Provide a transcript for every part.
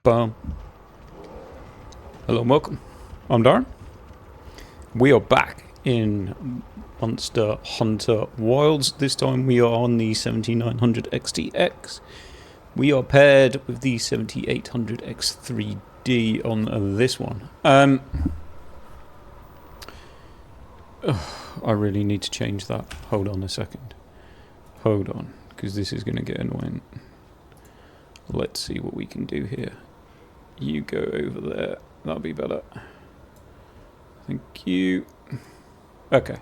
Boom. Hello and welcome. I'm Darren. We are back in Monster Hunter Wilds. This time we are on the 7900 XTX. We are paired with the 7800 X3D on this one. I really need to change that. Hold on a second. Hold on, because this is going to get annoying. Let's see what we can do here. You go over there. That'll be better. Thank you. Okay.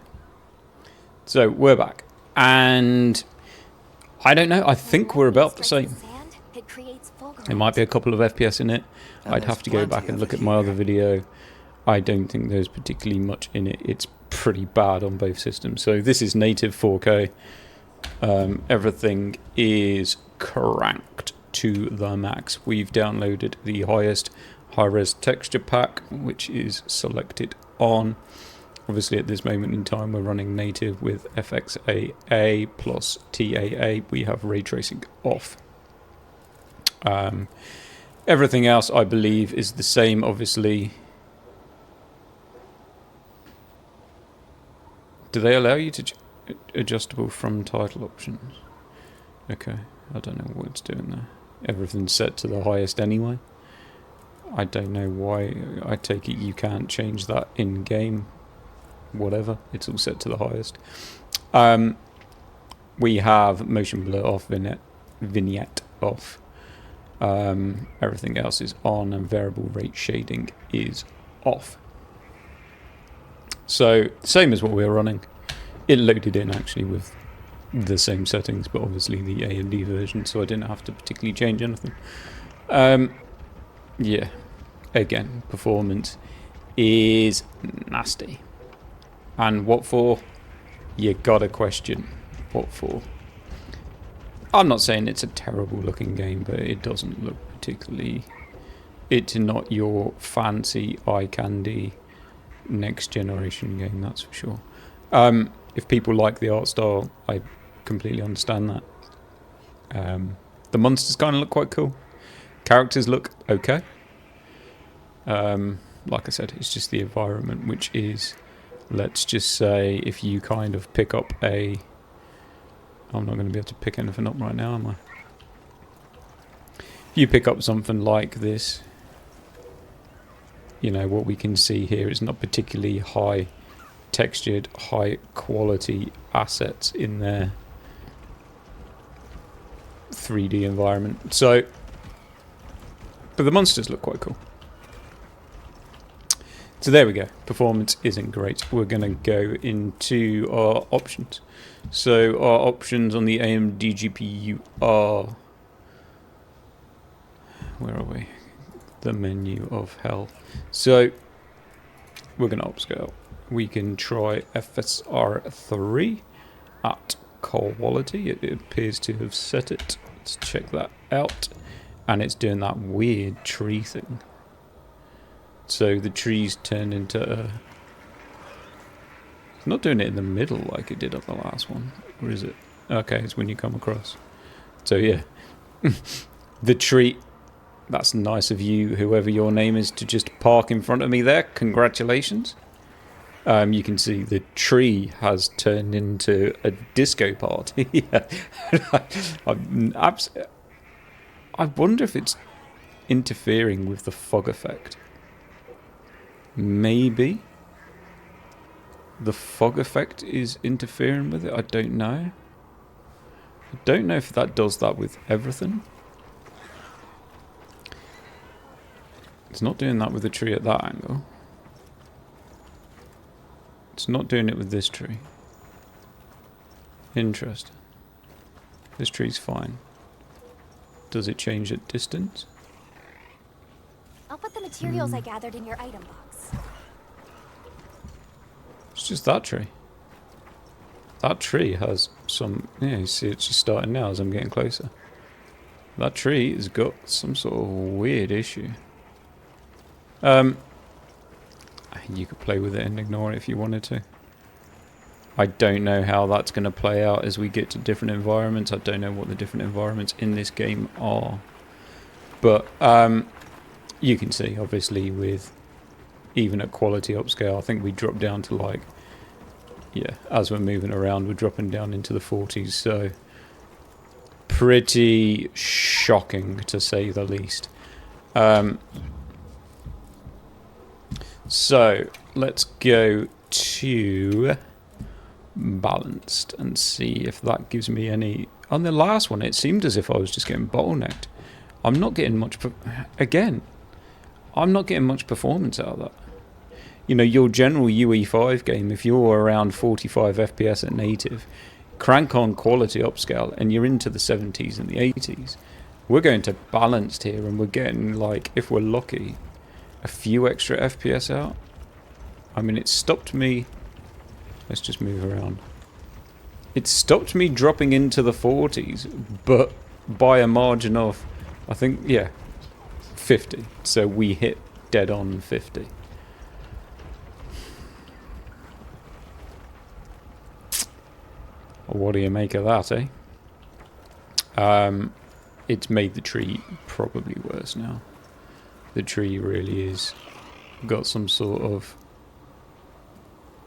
So we're back. And I don't know. I think we're about the same. There might be a couple of FPS in it. I'd have to go back and look at my other video. I don't think there's particularly much in it. It's pretty bad on both systems. So this is native 4K. Everything is cranked to the max. We've downloaded the highest high-res texture pack, which is selected on. Obviously at this moment in time we're running native with FXAA plus TAA. We have ray tracing off. Everything else I believe is the same. Obviously, do they allow you to adjustable from title options? Okay, I don't know what it's doing there. Everything's set to the highest anyway. I don't know why. I take it you can't change that in game. Whatever, it's all set to the highest. We have motion blur off, vignette off. Everything else is on, and variable rate shading is off. So same as what we were running. It loaded in actually with the same settings, but obviously the AMD version, so I didn't have to particularly change anything. Yeah, again, performance is nasty. And what for? You gotta question what for. I'm not saying it's a terrible looking game, but it doesn't look particularly... It's not your fancy eye candy next generation game, that's for sure. If people like the art style, I completely understand that. The monsters kind of look quite cool. Characters look okay. Like I said, it's just the environment, which is, let's just say, if you kind of pick up a... I'm not going to be able to pick anything up right now, am I? If you pick up something like this, you know, what we can see here is not particularly high textured, high quality assets in their 3D environment. So, but the monsters look quite cool. So there we go. Performance isn't great. We're going to go into our options. So our options on the AMD GPU are... Where are we? The menu of hell. So we're going to upscale. We can try FSR3 at quality. It appears to have set it. Let's check that out. And it's doing that weird tree thing. So the trees turn into a... It's not doing it in the middle like it did on the last one. Or is it? Okay, it's when you come across. So yeah. The tree... That's nice of you, whoever your name is, to just park in front of me there. Congratulations. You can see the tree has turned into a disco party. I wonder if it's interfering with the fog effect. Maybe the fog effect is interfering with it. I don't know. I don't know if that does that with everything. It's not doing that with the tree at that angle. It's not doing it with this tree. Interesting. This tree's fine. Does it change at distance? I'll put the materials I gathered in your item box. It's just that tree. That tree has some... Yeah, you see it's just starting now as I'm getting closer. That tree has got some sort of weird issue. You could play with it and ignore it if you wanted to. I don't know how that's going to play out as we get to different environments. I don't know what the different environments in this game are. But you can see, obviously, with even at quality upscale, I think we drop down to like, yeah, as we're moving around, we're dropping down into the 40s. So pretty shocking, to say the least. So let's go to balanced and see if that gives me any. On the last one, it seemed as if I was just getting bottlenecked. I'm not getting much. Again, I'm not getting much performance out of that. You know, your general UE5 game, if you're around 45 FPS at native, crank on quality upscale, and you're into the 70s and the 80s. We're going to balanced here, and we're getting, like, if we're lucky, a few extra FPS out. I mean, it stopped me. Let's just move around. It stopped me dropping into the 40s, but by a margin of, I think, yeah, 50. So we hit dead on 50. What do you make of that, eh? It's made the tree probably worse now. The tree really is got some sort of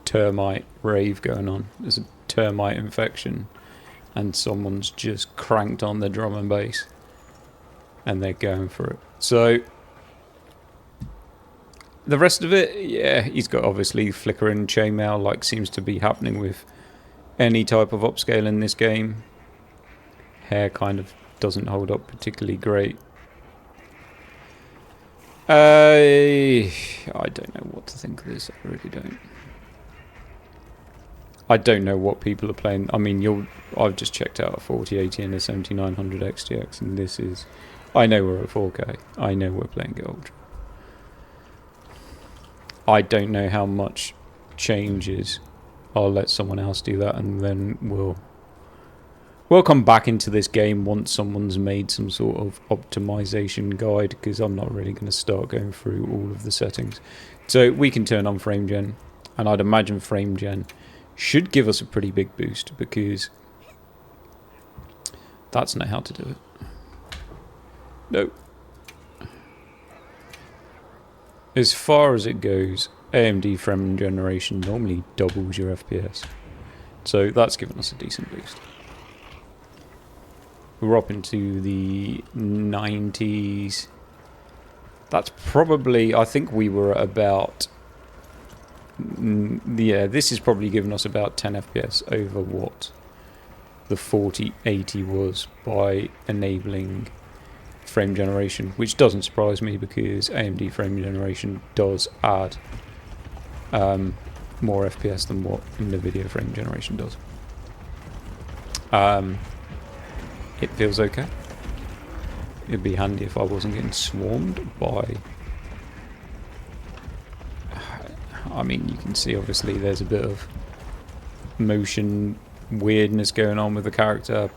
termite rave going on. There's a termite infection, and someone's just cranked on the drum and bass, and they're going for it. So the rest of it, yeah, he's got obviously flickering chainmail, like seems to be happening with any type of upscale in this game. Hair kind of doesn't hold up particularly great. I don't know what to think of this. I really don't. I don't know what people are playing. I mean, I've just checked out a 4080 and a 7900 XTX, and this is. I know we're at 4K. I know we're playing it Ultra. I don't know how much changes. I'll let someone else do that, and then we'll come back into this game once someone's made some sort of optimization guide, because I'm not really going to start going through all of the settings. So we can turn on frame gen, and I'd imagine frame gen should give us a pretty big boost, because that's not how to do it. No. As far as it goes, AMD frame generation normally doubles your FPS. So that's given us a decent boost. We're up into the 90s. That's probably, I think we were at about, yeah, this is probably giving us about 10 FPS over what the 4080 was by enabling frame generation, which doesn't surprise me because AMD frame generation does add more FPS than what NVIDIA frame generation does. It feels okay. It'd be handy if I wasn't getting swarmed by... I mean, you can see obviously there's a bit of motion weirdness going on with the character.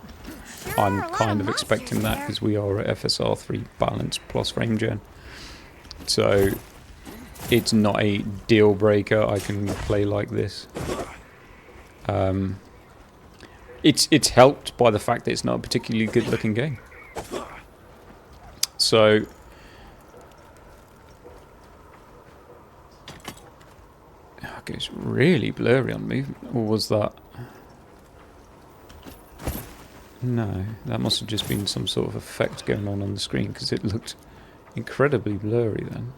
I'm kind of expecting that because we are at FSR 3 balance plus frame gen. So it's not a deal breaker. I can play like this. It's helped by the fact that it's not a particularly good looking game. So okay, it's really blurry on movement. Or was that? No, that must have just been some sort of effect going on the screen, because it looked incredibly blurry then.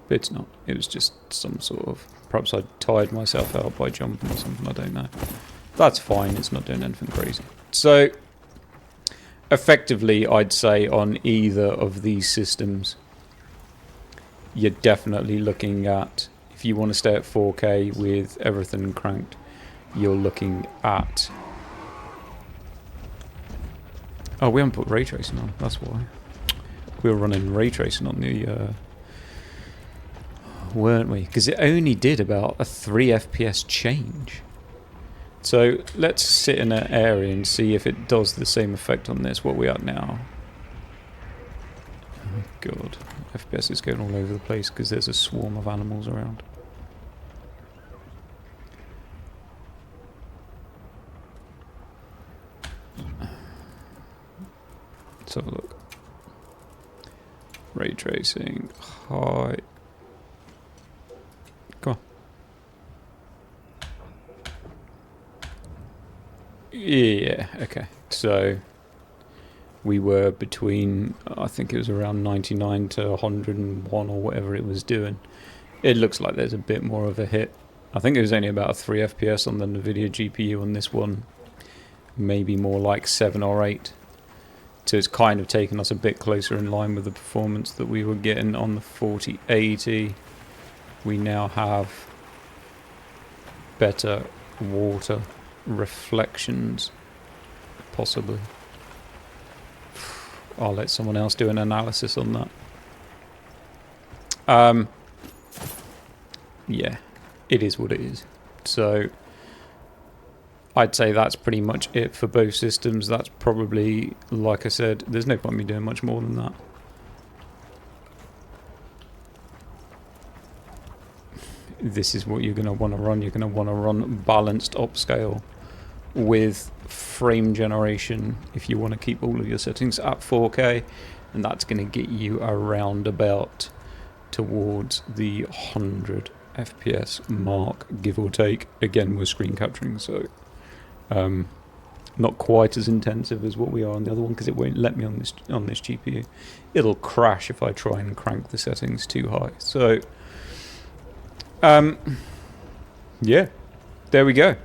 But it's not. It was just some sort of... Perhaps I tired myself out by jumping or something, I don't know. That's fine, it's not doing anything crazy. So, effectively, I'd say on either of these systems, you're definitely looking at... If you want to stay at 4K with everything cranked, you're looking at... Oh, we haven't put ray tracing on, that's why. We were running ray tracing on the... weren't we? Because it only did about a 3 FPS change. So let's sit in an area and see if it does the same effect on this. What we are now. Oh god, FPS is going all over the place because there's a swarm of animals around. Let's have a look. Ray tracing. High. Come on. Yeah, okay. So we were between, I think it was around 99 to 101 or whatever it was doing. It looks like there's a bit more of a hit. I think it was only about a 3 FPS on the NVIDIA GPU on this one. Maybe more like 7 or 8. So it's kind of taken us a bit closer in line with the performance that we were getting on the 4080. We now have better water reflections, possibly. I'll let someone else do an analysis on that. Yeah, it is what it is. So I'd say that's pretty much it for both systems. That's probably, like I said, there's no point in me doing much more than that. This is what you're going to want to run. You're going to want to run balanced upscale with frame generation if you want to keep all of your settings at 4K, and that's going to get you around about towards the 100 FPS mark, give or take. Again, we're screen capturing, so not quite as intensive as what we are on the other one, because it won't let me on this GPU. It'll crash if I try and crank the settings too high. So yeah, there we go.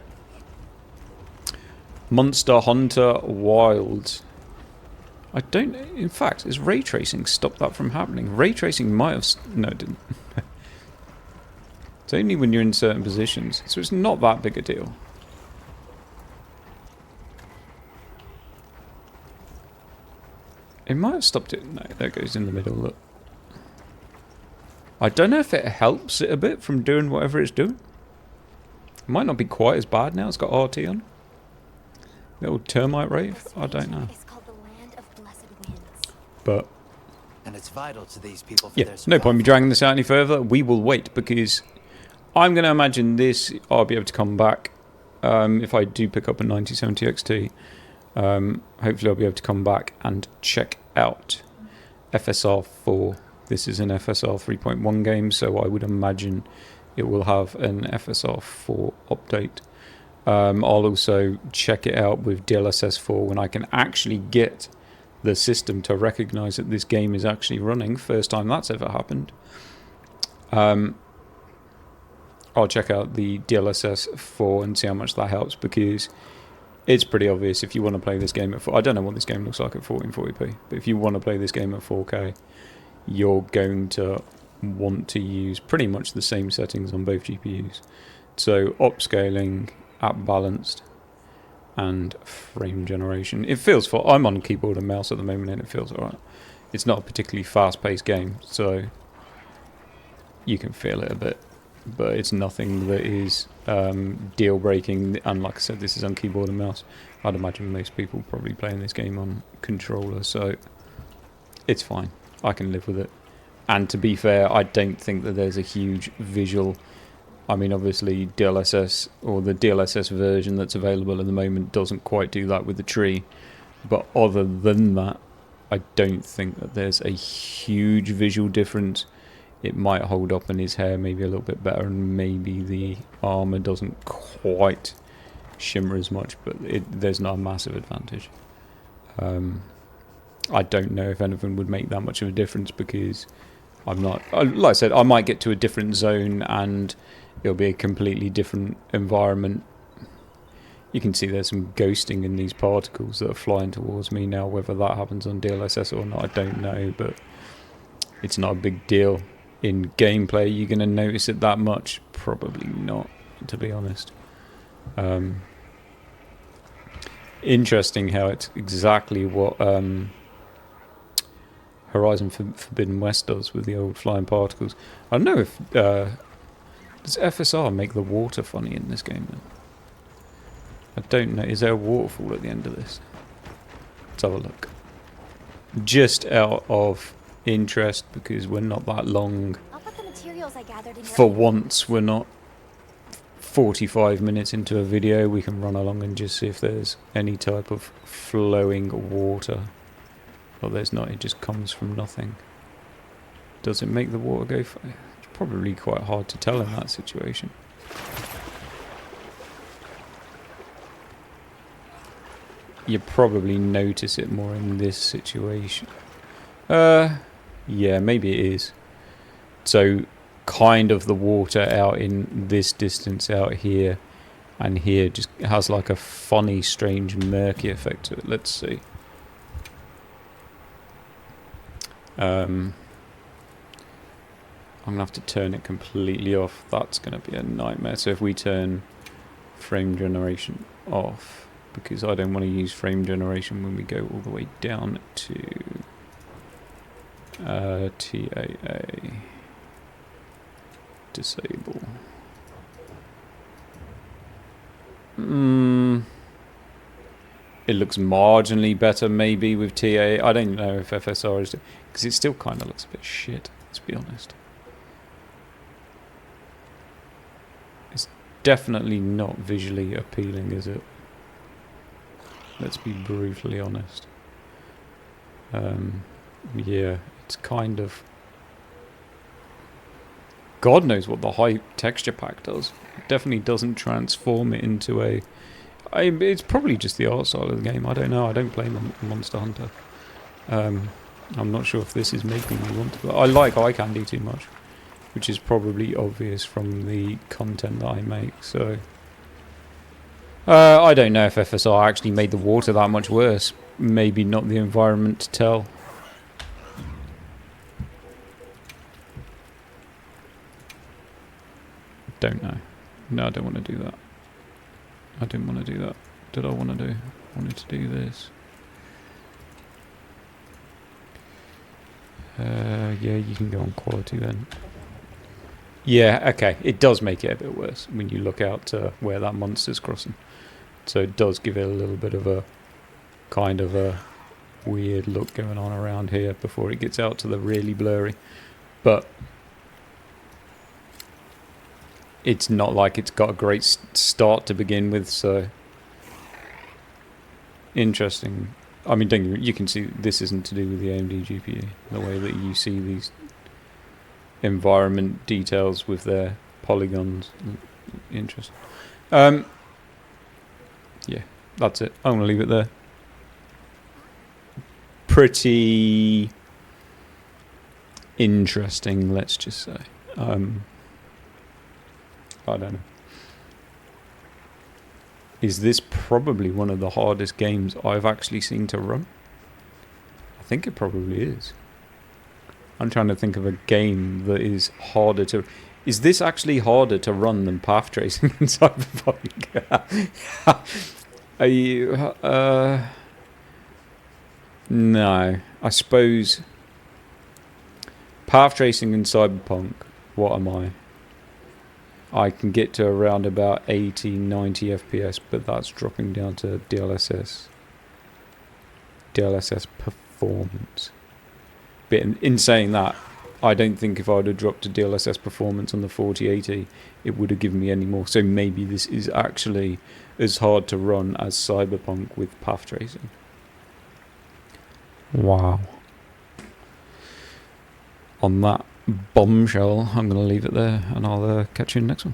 Monster Hunter Wilds. I don't, in fact, has ray tracing stopped that from happening? Ray tracing might have, no it didn't. It's only when you're in certain positions, so it's not that big a deal. It might have stopped it. No, there it goes in the middle. Look. I don't know if it helps it a bit from doing whatever it's doing. It might not be quite as bad now. It's got RT on. Little termite rave. I don't know. But and it's vital to these people for yeah, their no point in me dragging this out any further. We will wait, because I'm going to imagine this. I'll be able to come back if I do pick up a 9070 XT. Hopefully I'll be able to come back and check out FSR 4. This is an FSR 3.1 game, so I would imagine it will have an FSR 4 update. I'll also check it out with DLSS 4 when I can actually get the system to recognize that this game is actually running. First time that's ever happened. I'll check out the DLSS 4 and see how much that helps, because it's pretty obvious if you want to play this game at 4. I don't know what this game looks like at 1440p, but if you want to play this game at 4K, you're going to want to use pretty much the same settings on both GPUs. So upscaling, at balanced, and frame generation. It feels for I'm on keyboard and mouse at the moment, and it feels alright. It's not a particularly fast-paced game, so you can feel it a bit, but it's nothing that is deal-breaking. And like I said, this is on keyboard and mouse. I'd imagine most people probably playing this game on controller, so it's fine. I can live with it. And to be fair, I don't think that there's a huge visual. I mean, obviously DLSS, or the DLSS version that's available at the moment, doesn't quite do that with the tree. But other than that, I don't think that there's a huge visual difference. It might hold up in his hair maybe a little bit better, and maybe the armor doesn't quite shimmer as much, but there's not a massive advantage. I don't know if anything would make that much of a difference, because I'm not, like I said, I might get to a different zone and it'll be a completely different environment. You can see there's some ghosting in these particles that are flying towards me now. Whether that happens on DLSS or not, I don't know, but it's not a big deal. In gameplay, you're going to notice it that much? Probably not, to be honest. Interesting how it's exactly what Horizon Forbidden West does with the old flying particles. I don't know if does FSR make the water funny in this game then? I don't know. Is there a waterfall at the end of this? Let's have a look. Just out of interest, because we're not that long. I'll put the materials I gathered in your For once, we're not 45 minutes into a video. We can run along and just see if there's any type of flowing water. Well, there's not. It just comes from nothing. Does it make the water go? It's probably quite hard to tell in that situation. You probably notice it more in this situation. Yeah, maybe it is. So, kind of the water out in this distance out here and here just has like a funny, strange, murky effect to it. Let's see. I'm going to have to turn it completely off. That's going to be a nightmare. So if we turn frame generation off, because I don't want to use frame generation when we go all the way down to TAA. Disable. It looks marginally better maybe with TAA. I don't know if FSR is... because it still kind of looks a bit shit, let's be honest. It's definitely not visually appealing, is it? Let's be brutally honest. Yeah, it's kind of... God knows what the high texture pack does. It definitely doesn't transform it into a... it's probably just the art style of the game. I don't know. I don't play Monster Hunter. I'm not sure if this is making me want to... I like eye candy too much, which is probably obvious from the content that I make, so... I don't know if FSR actually made the water that much worse. Maybe not the environment to tell. Don't know. No, I don't want to do that. I didn't want to do that. Did I want to do? I wanted to do this. Yeah, you can go on quality then. Yeah, okay. It does make it a bit worse when you look out to where that monster's crossing. So it does give it a little bit of a kind of a weird look going on around here before it gets out to the really blurry. But it's not like it's got a great start to begin with, so... Interesting. I mean, you can see this isn't to do with the AMD GPU. The way that you see these environment details with their polygons. Interesting. Yeah, that's it. I'm going to leave it there. Pretty interesting, let's just say. I don't know. Is this probably one of the hardest games I've actually seen to run? I think it probably is. I'm trying to think of a game that is harder to... Is this actually harder to run than path tracing in Cyberpunk? Are you... no. I suppose... Path tracing in Cyberpunk, what am I? I can get to around about 80, 90 FPS, but that's dropping down to DLSS performance. But in saying that, I don't think if I would have dropped to DLSS performance on the 4080, it would have given me any more. So maybe this is actually as hard to run as Cyberpunk with path tracing. Wow. On that bombshell, I'm going to leave it there, and I'll catch you in the next one.